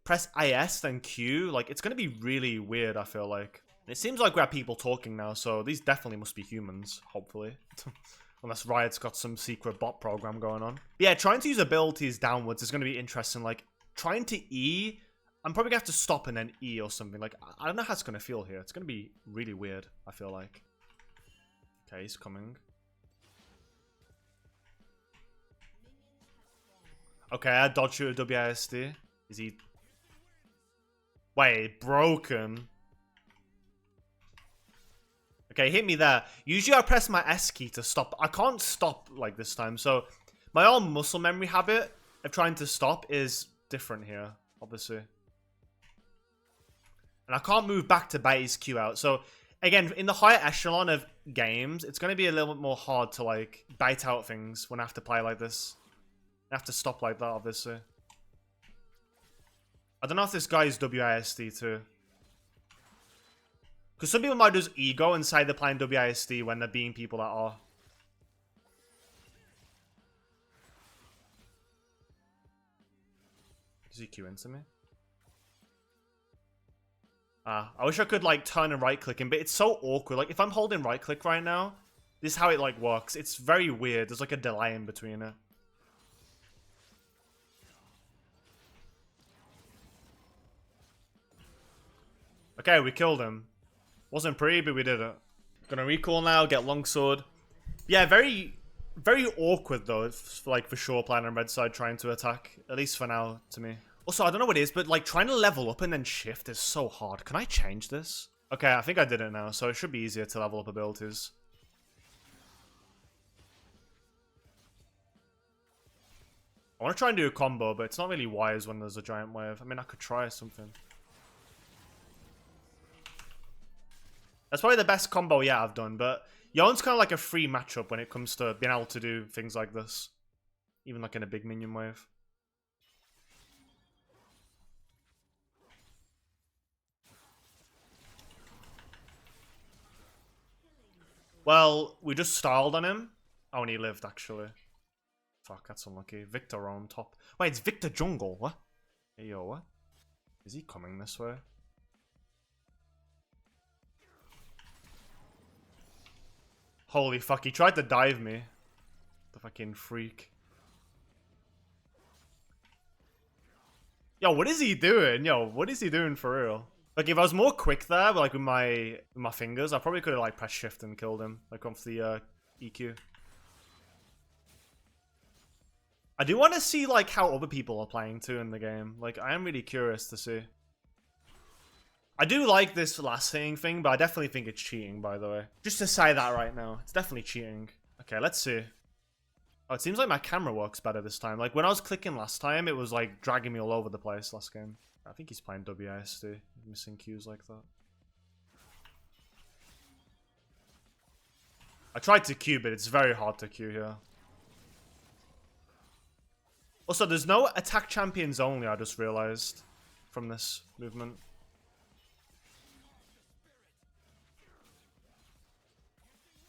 press IS then Q, like it's going to be really weird, I feel like. It seems like we have people talking now, so these definitely must be humans, hopefully. Unless Riot's got some secret bot program going on. But yeah, trying to use abilities downwards is going to be interesting. Like, trying to E, I'm probably going to have to stop and then E or something. Like, I don't know how it's going to feel here. It's going to be really weird, I feel like. Okay, he's coming. Okay, I dodged you at WASD. Is he... Wait, broken? Okay, hit me there. Usually I press my S key to stop. I can't stop like this time. So my own muscle memory habit of trying to stop is different here, obviously. And I can't move back to bait his Q out. So again, in the higher echelon of games, it's going to be a little bit more hard to like bait out things when I have to play like this. I have to stop like that, obviously. I don't know if this guy is WASD too. Because some people might just ego and say they're playing WASD when they're being people that are. Does he Q into me? I wish I could like turn and right click him, but it's so awkward. Like if I'm holding right click right now, this is how it like works. It's very weird. There's like a delay in between it. Okay, we killed him. Wasn't pretty, but we did it. Gonna recall now, get longsword. Yeah, very awkward though, like for sure playing on red side trying to attack. At least for now, to me. Also, I don't know what it is, but like trying to level up and then shift is so hard. Can I change this? Okay, I think I did it now, so it should be easier to level up abilities. I want to try and do a combo, but it's not really wise when there's a giant wave. I mean, I could try something. That's probably the best combo, yeah, I've done, but Yone's kind of like a free matchup when it comes to being able to do things like this. Even like in a big minion wave. Well, we just styled on him. Oh, and he lived, actually. Fuck, that's unlucky. Victor on top. Wait, it's Victor jungle. What? Hey, yo, what? Is he coming this way? Holy fuck, he tried to dive me. The fucking freak. Yo, what is he doing? Yo, what is he doing for real? Like, if I was more quick there, like with my fingers, I probably could have like pressed shift and killed him, like off the EQ. I do want to see like how other people are playing too in the game. Like, I am really curious to see. I do like this last thing, but I definitely think it's cheating, by the way. Just to say that right now, it's definitely cheating. Okay, let's see. Oh, it seems like my camera works better this time. Like, when I was clicking last time, it was like dragging me all over the place last game. I think he's playing WASD. Missing cues like that. I tried to Q, but it's very hard to Q here. Also, there's no attack champions only, I just realized from this movement.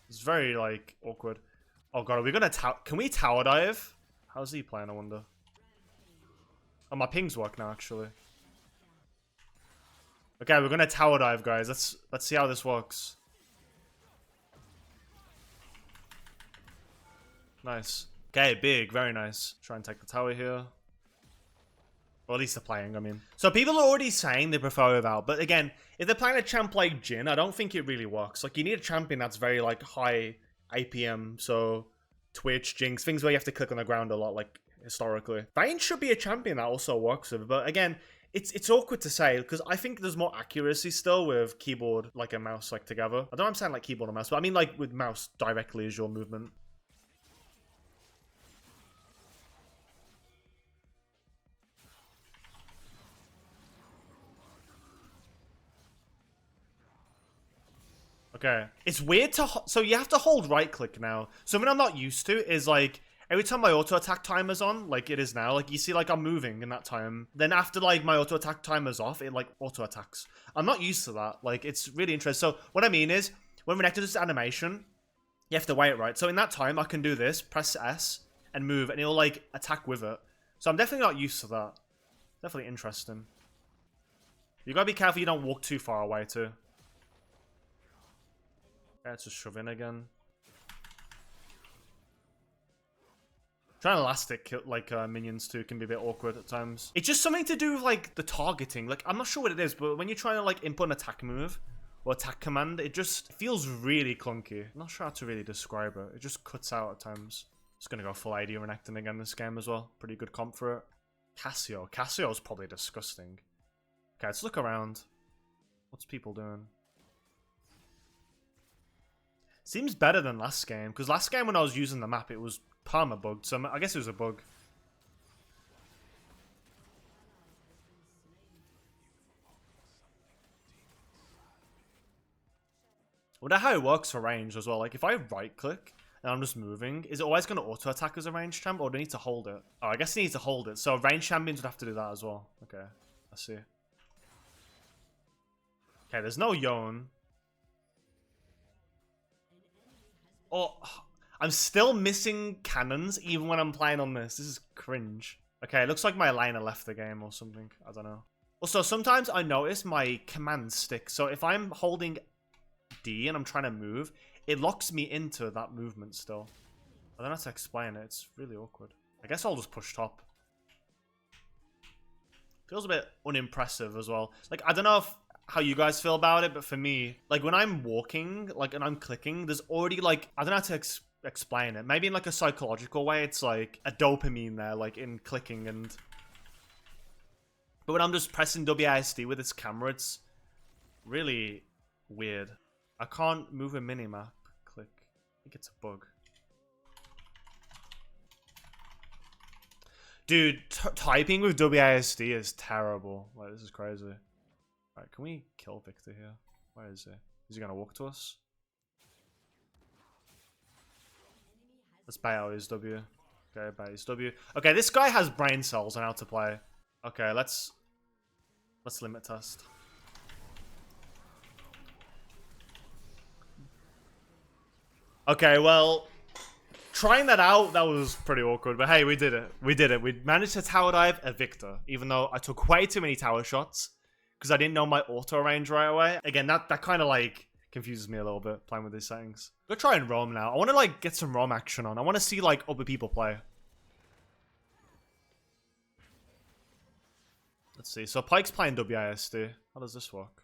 It's very, like, awkward. Oh god, are we gonna can we tower dive? How's he playing, I wonder? Oh, my pings work now, actually. Okay, we're gonna tower dive, guys. Let's see how this works. Nice. Okay, big, very nice. Try and take the tower here. Or at least they're playing, I mean. So people are already saying they prefer without, but again, if they're playing a champ like Jhin, I don't think it really works. Like, you need a champion that's very, like, high APM, so Twitch, Jinx, things where you have to click on the ground a lot, like, historically. Vayne should be a champion that also works with it, but again, it's awkward to say, because I think there's more accuracy still with keyboard, like, and mouse, like, together. I don't know if I'm saying, like, keyboard and mouse, but I mean, like, with mouse directly as your movement. Okay. It's weird to... So you have to hold right click now. Something I'm not used to is like... Every time my auto attack timer's on, like it is now, like you see like I'm moving in that time. Then after like my auto attack timer's off, it like auto attacks. I'm not used to that. Like it's really interesting. So what I mean is, when Renekton does animation, you have to wait, right? So in that time, I can do this, press S, and move, and it'll like attack with it. So I'm definitely not used to that. Definitely interesting. You gotta be careful you don't walk too far away too. Yeah, let's just shove in again. Trying elastic like minions too can be a bit awkward at times. It's just something to do with like the targeting. Like I'm not sure what it is, but when you're trying to like input an attack move or attack command, it just feels really clunky. I'm not sure how to really describe it. It just cuts out at times. Just gonna go full AD Renekton again this game as well. Pretty good comp for it. Cassio. Cassio's probably disgusting. Okay, let's look around. What's people doing? Seems better than last game, because last game when I was using the map, it was perma bugged, so I guess it was a bug. I wonder how it works for range as well. Like, if I right click and I'm just moving, is it always going to auto attack as a range champ, or do I need to hold it? Oh, I guess I need to hold it. So range champions would have to do that as well. Okay, I see. Okay, there's no Yone. Oh, I'm still missing cannons even when I'm playing on this. This is cringe. Okay, it looks like my liner left the game or something. I don't know. Also, sometimes I notice my commands stick. So if I'm holding D and I'm trying to move, it locks me into that movement still. I don't know how to explain it. It's really awkward. I guess I'll just push top. Feels a bit unimpressive as well. Like, I don't know how you guys feel about it, but for me, like when I'm walking, like, and I'm clicking, there's already like, I don't know how to explain it. Maybe in like a psychological way, it's like a dopamine there, like in clicking, and But when I'm just pressing WASD with this camera, it's really weird. I can't move a minimap. Click. I think it's a bug. Dude, typing with WASD is terrible. Like, this is crazy. Alright, can we kill Victor here? Where is he? Is he gonna walk to us? Let's bait out his W. Okay, bait his W. Okay, this guy has brain cells on how to play. Okay, let's limit test. Okay, well, trying that out, that was pretty awkward. But hey, we did it. We did it. We managed to tower dive a Victor, even though I took way too many tower shots because I didn't know my auto range right away. Again, that kind of like confuses me a little bit playing with these settings. Go try and roam now. I want to like get some roam action on. I want to see like other people play. Let's see. So Pyke's playing WASD. How does this work?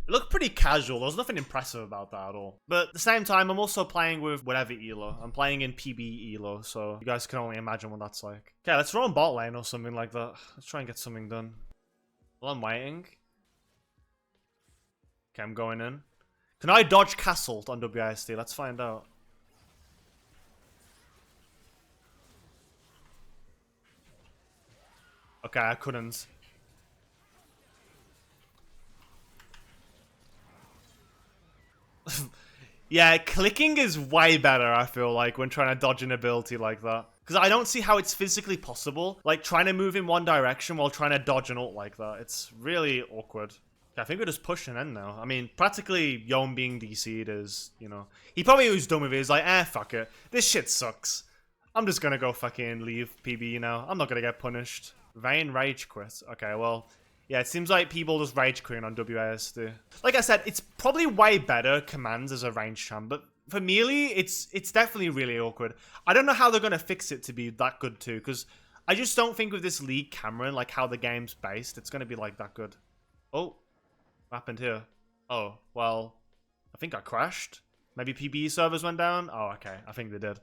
It looked pretty casual. There was nothing impressive about that at all. But at the same time, I'm also playing with whatever elo. I'm playing in PB elo, so you guys can only imagine what that's like. Okay, let's run bot lane or something like that. Let's try and get something done. Well, I'm waiting. Okay, I'm going in. Can I dodge castle on WASD? Let's find out. Okay, I couldn't. Yeah, clicking is way better, I feel like, when trying to dodge an ability like that. Because I don't see how it's physically possible. Like, trying to move in one direction while trying to dodge an ult like that. It's really awkward. Okay, I think we're just pushing in now. I mean, practically Yone being DC'd is, you know... He probably was done with it. He's like, fuck it. This shit sucks. I'm just gonna go fucking leave PB now. I'm not gonna get punished. Vayne rage quit. Okay, well... Yeah, it seems like people just rage quitting on WASD. Like I said, it's probably way better commands as a range champ, but for melee, it's definitely really awkward. I don't know how they're going to fix it to be that good too, because I just don't think with this League Cameron, like how the game's based, it's going to be like that good. Oh, what happened here? Oh, well, I think I crashed. Maybe PBE servers went down? Oh, okay, I think they did.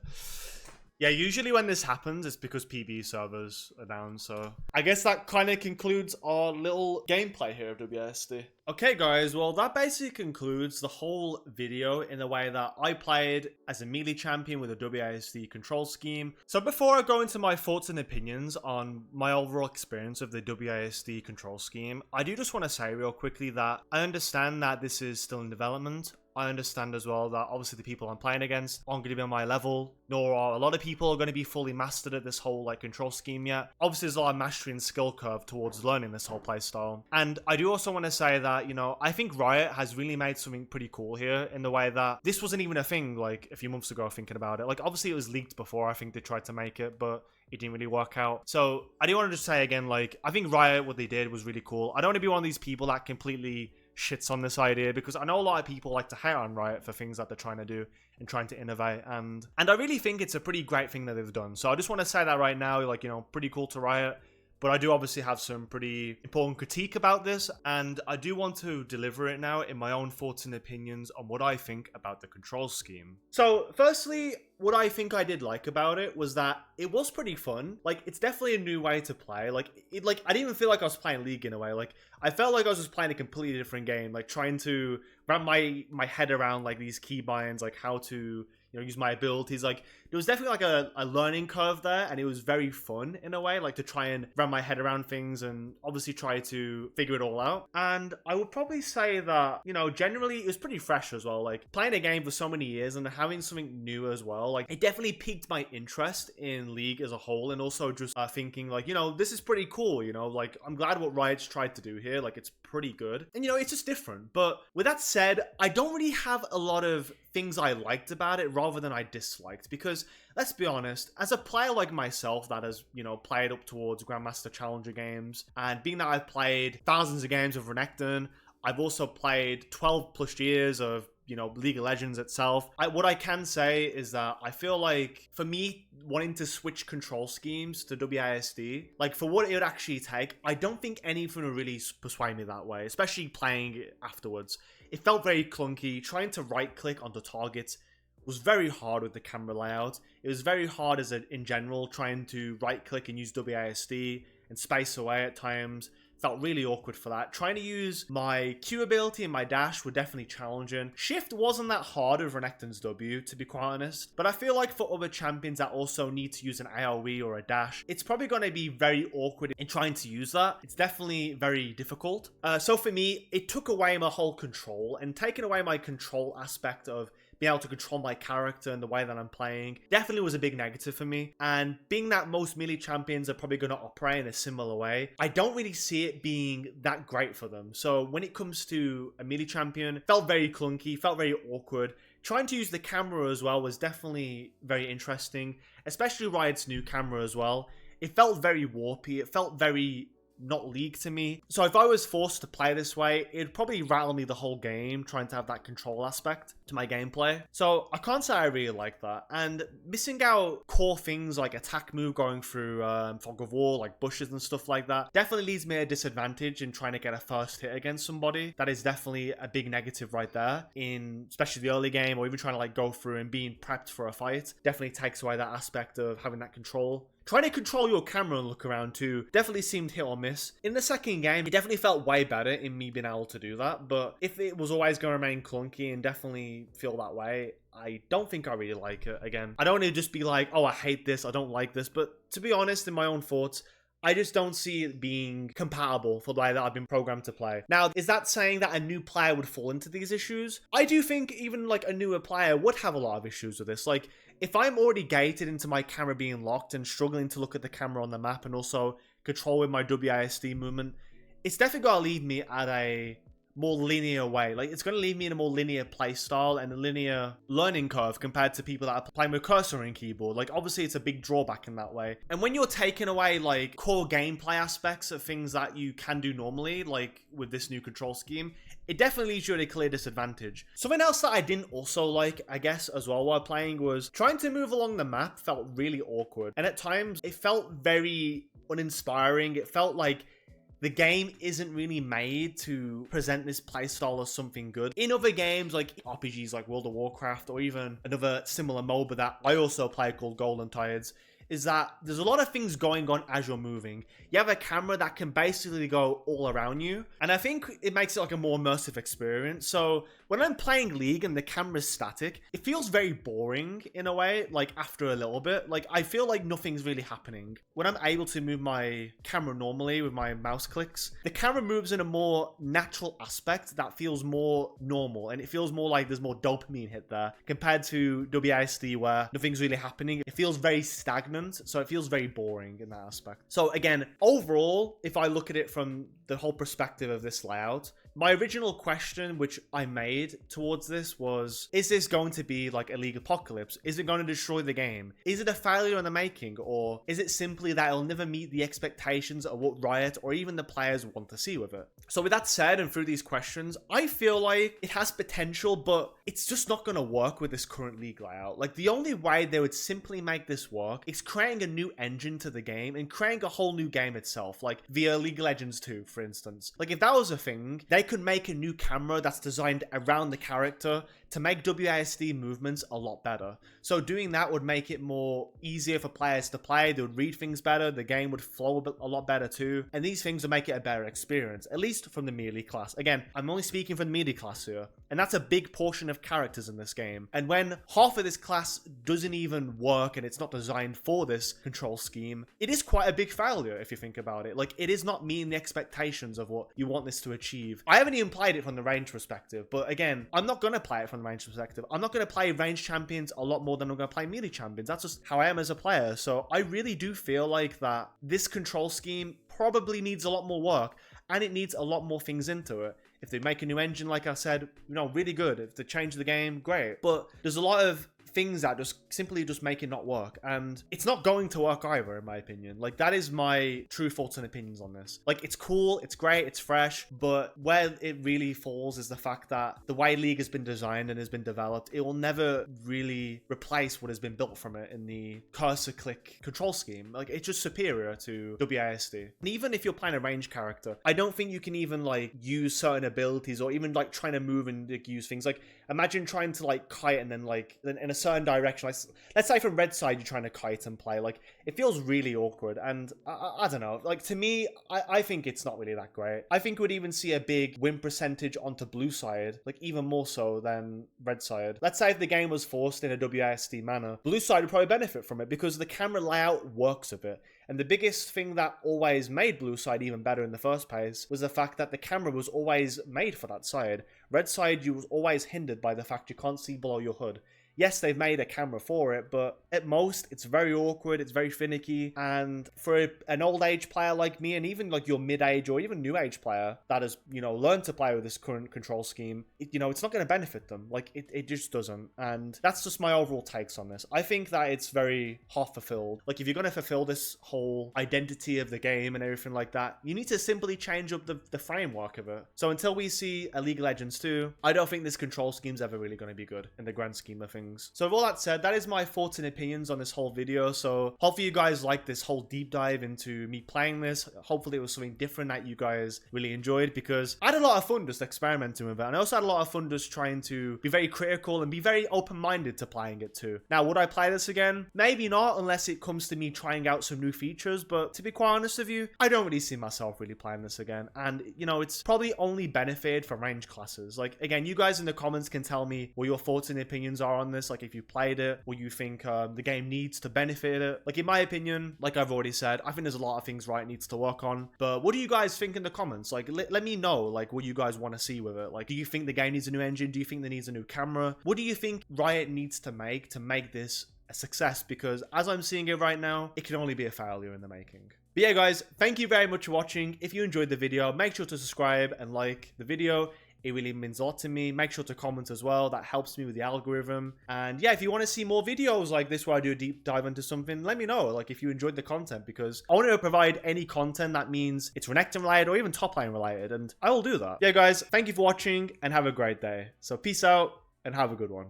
Yeah, usually when this happens, it's because PB servers are down, so... I guess that kind of concludes our little gameplay here of WASD. Okay, guys, well, that basically concludes the whole video in the way that I played as a melee champion with a WASD control scheme. So before I go into my thoughts and opinions on my overall experience of the WASD control scheme, I do just want to say real quickly that I understand that this is still in development. I understand as well that obviously the people I'm playing against aren't going to be on my level, nor are a lot of people going to be fully mastered at this whole like control scheme yet. Obviously there's a lot of mastery and skill curve towards learning this whole playstyle. And I do also want to say that, you know, I think Riot has really made something pretty cool here in the way that this wasn't even a thing like a few months ago thinking about it. Like obviously it was leaked before, I think they tried to make it, but it didn't really work out. So I do want to just say again, like, I think Riot, what they did was really cool. I don't want to be one of these people that completely shits on this idea, because I know a lot of people like to hate on Riot for things that they're trying to do and trying to innovate, and I really think it's a pretty great thing that they've done. So I just want to say that right now, like, you know, pretty cool to Riot. But I do obviously have some pretty important critique about this, and I do want to deliver it now in my own thoughts and opinions on what I think about the control scheme. So, firstly, what I think I did like about it was that it was pretty fun. Like, it's definitely a new way to play. Like, I didn't even feel like I was playing League in a way. Like, I felt like I was just playing a completely different game, like trying to wrap my head around like these keybinds, like how to, you know, use my abilities. Like, there was definitely like a learning curve there, and it was very fun in a way, like to try and wrap my head around things and obviously try to figure it all out. And I would probably say that, you know, generally it was pretty fresh as well. Like, playing a game for so many years and having something new as well, like, it definitely piqued my interest in League as a whole, and also just thinking like, you know, this is pretty cool, you know, like, I'm glad what Riot's tried to do here. Like, it's pretty good, and you know, it's just different. But with that said, I don't really have a lot of things I liked about it rather than I disliked, because let's be honest, as a player like myself that has, you know, played up towards Grandmaster Challenger games, and being that I've played thousands of games of Renekton, I've also played 12 plus years of, you know, League of Legends itself. What I can say is that I feel like, for me, wanting to switch control schemes to WASD, like, for what it would actually take, I don't think anything would really persuade me that way, especially playing it afterwards. It felt very clunky. Trying to right-click onto targets was very hard with the camera layout. It was very hard in general, trying to right click and use WASD and space away at times. Felt really awkward for that. Trying to use my Q ability and my dash were definitely challenging. Shift wasn't that hard with Renekton's W, to be quite honest. But I feel like for other champions that also need to use an AoE or a dash, it's probably going to be very awkward in trying to use that. It's definitely very difficult. So for me, it took away my whole control, and taking away my control aspect of being able to control my character and the way that I'm playing definitely was a big negative for me. And being that most melee champions are probably going to operate in a similar way, I don't really see it being that great for them. So when it comes to a melee champion, it felt very clunky, felt very awkward. Trying to use the camera as well was definitely very interesting, especially Riot's new camera as well. It felt very warpy, it felt very not League to me. So if I was forced to play this way, it'd probably rattle me the whole game, trying to have that control aspect to my gameplay. So I can't say I really like that. And missing out core things like attack move going through fog of war, like bushes and stuff like that, definitely leaves me at a disadvantage in trying to get a first hit against somebody. That is definitely a big negative right there, in especially the early game, or even trying to like go through and being prepped for a fight. Definitely takes away that aspect of having that control. Trying to control your camera and look around too definitely seemed hit or miss. In the second game, it definitely felt way better in me being able to do that, but if it was always going to remain clunky and definitely feel that way, I don't think I really like it. Again, I don't want to just be like, oh, I hate this, I don't like this, but to be honest, in my own thoughts, I just don't see it being compatible for the way that I've been programmed to play. Now, is that saying that a new player would fall into these issues? I do think even like a newer player would have a lot of issues with this. Like, if I'm already gated into my camera being locked and struggling to look at the camera on the map and also control with my WASD movement, it's definitely got to lead me at a more linear way. Like, it's going to lead me in a more linear play style and a linear learning curve compared to people that are playing with cursor and keyboard. Like, obviously it's a big drawback in that way. And when you're taking away like core gameplay aspects of things that you can do normally, like with this new control scheme, it definitely leaves you at a clear disadvantage. Something else that I didn't also like, I guess, as well while playing was trying to move along the map felt really awkward. And at times it felt very uninspiring. It felt like the game isn't really made to present this playstyle as something good. In other games like RPGs like World of Warcraft, or even another similar MOBA that I also play called Golden Tides, is that there's a lot of things going on as you're moving. You have a camera that can basically go all around you, and I think it makes it like a more immersive experience. So when I'm playing League and the camera's static, it feels very boring in a way, like after a little bit. Like, I feel like nothing's really happening. When I'm able to move my camera normally with my mouse clicks, the camera moves in a more natural aspect that feels more normal, and it feels more like there's more dopamine hit there compared to WASD where nothing's really happening. It feels very stagnant. So it feels very boring in that aspect. So again, overall, if I look at it from the whole perspective of this layout, my original question which I made towards this was, is this going to be like a League Apocalypse? Is it going to destroy the game? Is it a failure in the making? Or is it simply that it'll never meet the expectations of what Riot or even the players want to see with it? So with that said, and through these questions, I feel like it has potential, but it's just not going to work with this current League layout. Like, the only way they would simply make this work is creating a new engine to the game and creating a whole new game itself, like via League of Legends 2, for instance. Like, if that was a thing, they could make a new camera that's designed around the character to make WASD movements a lot better. So doing that would make it more easier for players to play. They would read things better. The game would flow a lot better too. And these things would make it a better experience, at least from the melee class. Again, I'm only speaking from the melee class here. And that's a big portion of characters in this game. And when half of this class doesn't even work and it's not designed for this control scheme, it is quite a big failure if you think about it. Like, it is not meeting the expectations of what you want this to achieve. I haven't even played it from the range perspective, but again, I'm not going to play it from the range perspective. I'm not going to play range champions a lot more than I'm going to play melee champions. That's just how I am as a player. So I really do feel like that this control scheme probably needs a lot more work, and it needs a lot more things into it. If they make a new engine, like I said, you know, really good. If they change the game, great. But there's a lot of things that just simply just make it not work, and it's not going to work either, in my opinion. Like, that is my true thoughts and opinions on this. Like, it's cool, it's great, it's fresh, but where it really falls is the fact that the way League has been designed and has been developed, it will never really replace what has been built from it in the cursor click control scheme. Like, it's just superior to WASD. And even if you're playing a range character, I don't think you can even like use certain abilities or even like trying to move and like, use things. Like, imagine trying to like kite and then like in a certain direction. Like, let's say from red side you're trying to kite and play. Like it feels really awkward, and I don't know. Like to me, I think it's not really that great. I think we'd even see a big win percentage onto blue side, like even more so than red side. Let's say if the game was forced in a WASD manner, blue side would probably benefit from it because the camera layout works a bit. And the biggest thing that always made blue side even better in the first place was the fact that the camera was always made for that side. Red side, you was always hindered by the fact you can't see below your hood. Yes, they've made a camera for it, but at most, it's very awkward, it's very finicky, and for an old age player like me, and even like your mid-age or even new age player that has, you know, learned to play with this current control scheme, you know, it's not going to benefit them. Like, it just doesn't, and that's just my overall takes on this. I think that it's very half-fulfilled. Like, if you're going to fulfill this whole identity of the game and everything like that, you need to simply change up the framework of it. So until we see a League of Legends 2, I don't think this control scheme's ever really going to be good in the grand scheme of things. So with all that said, that is my thoughts and opinions on this whole video. So hopefully you guys liked this whole deep dive into me playing this. Hopefully it was something different that you guys really enjoyed, because I had a lot of fun just experimenting with it. And I also had a lot of fun just trying to be very critical and be very open-minded to playing it too. Now, would I play this again? Maybe not, unless it comes to me trying out some new features. But to be quite honest with you, I don't really see myself really playing this again. And, you know, it's probably only benefited for range classes. Like, again, you guys in the comments can tell me what your thoughts and opinions are on this. Like, if you played it, or you think the game needs to benefit it. Like, in my opinion, like I've already said, I think there's a lot of things Riot needs to work on. But what do you guys think in the comments? Like, let me know, like, what you guys want to see with it. Like, do you think the game needs a new engine? Do you think there needs a new camera? What do you think Riot needs to make this a success? Because as I'm seeing it right now, it can only be a failure in the making. But yeah, guys, thank you very much for watching. If you enjoyed the video, make sure to subscribe and like the video. It really means a lot to me. Make sure to comment as well. That helps me with the algorithm. And yeah, if you want to see more videos like this where I do a deep dive into something, let me know. Like, if you enjoyed the content, because I want to provide any content that means it's Renekton related or even top lane related, and I will do that. Yeah, guys, thank you for watching and have a great day. So peace out and have a good one.